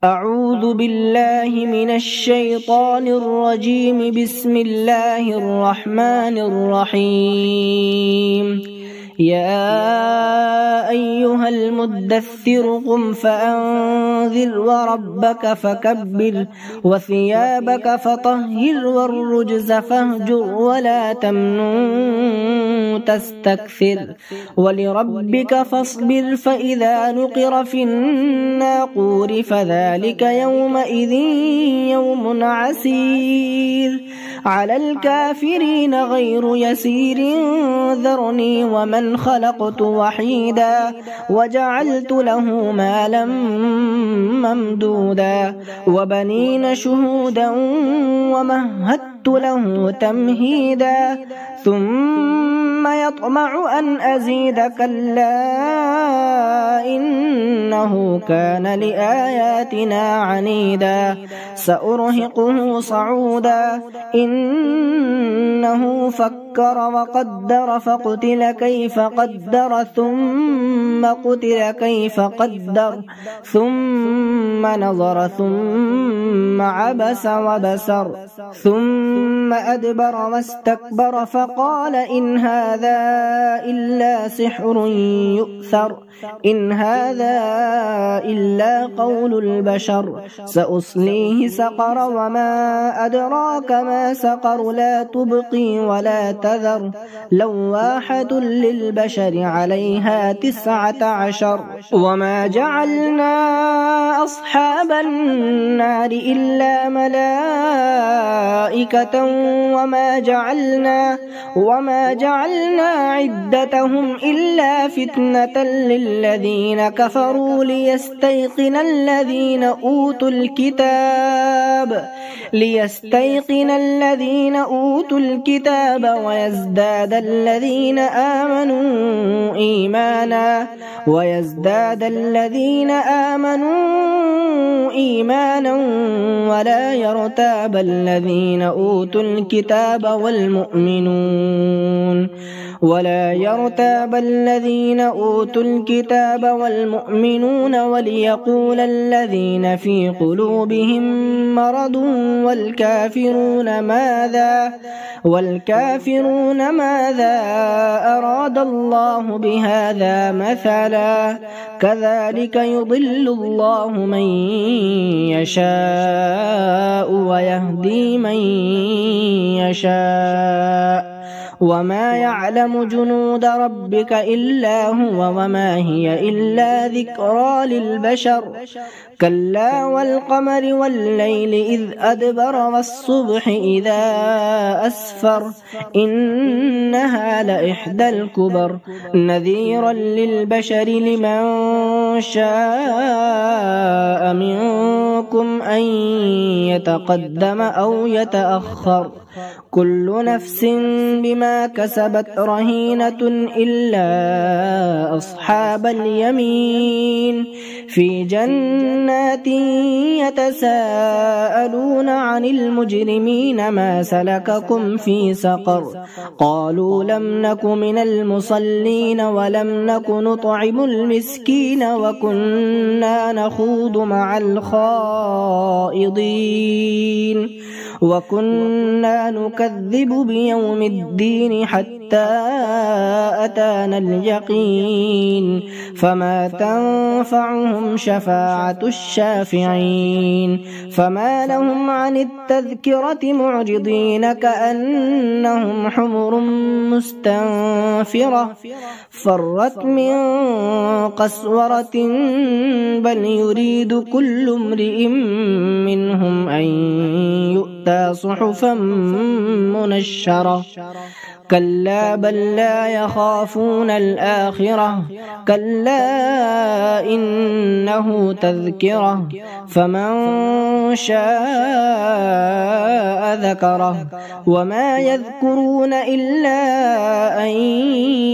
أعوذ بالله من الشيطان الرجيم. بسم الله الرحمن الرحيم. يا أيها المدثر قم فأنذر وربك فكبر وثيابك فطهر والرجز فاهجر ولا تمنن تستكثر ولربك فاصبر فإذا نقر في الناقور فذلك يومئذ يوم عسير على الكافرين غير يسير. ذرني ومن خلقت وحيدا وجعلت له مالا ممدودا وبنين شهودا ومهدت له تمهيدا ثم يطمع أن أزيد كلا إنه كان لآياتنا عنيدا سأرهقه صعودا إنه فكر وقدر فقتل كيف قدر ثم قتل كيف قدر ثم نظر ثم عبس وبسر ثم أدبر واستكبر فقال إن هذا إلا سحر يؤثر إن هذا إلا قول البشر سأصليه سقر وما أدراك ما سقر لا تبقي ولا تذر لواحة للبشر عليها 19 وما جعلنا أصحاب النار إلا ملائكة وما جعلنا عدتهم إلا فتنة للذين كفروا ليستيقن الذين أوتوا الكتاب ويزداد الذين آمنوا إيمانا ولا يرتاب الذين أوتوا الكتاب والمؤمنون وليقول الذين في قلوبهم مرض والكافرون ماذا أراد الله بهذا مثلا كذلك يضل الله من يشاء ويهدي من يشاء وما يعلم جنود ربك إلا هو وما هي إلا ذكرى للبشر كلا والقمر والليل إذ أدبر والصبح إذا أسفر إنها لإحدى الكبر نذيرا للبشر لمن شاء منكم أن يتقدم أو يتأخر كل نفس بما كسبت رهينة إلا أصحاب اليمين في جنات يتساءلون عن المجرمين ما سلككم في سقر قالوا لم نك من المصلين ولم نك نطعم المسكين وكنا نخوض مع الخائضين وكنا نكذب بيوم الدين حتى أتانا اليقين فما تنفعهم شفاعة الشافعين فما لهم عن التذكرة معرضين كأنهم حمر مستنفرة فرت من قسورة بل يريد كل امرئ منهم أن يؤتى صحفا منشرة كلا بل لا يخافون الآخرة كلا إنه تذكرة فمن شاء ذكره وما يذكرون إلا أن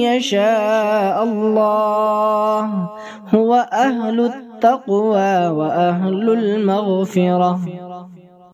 يشاء الله هو أهل التقوى وأهل المغفرة.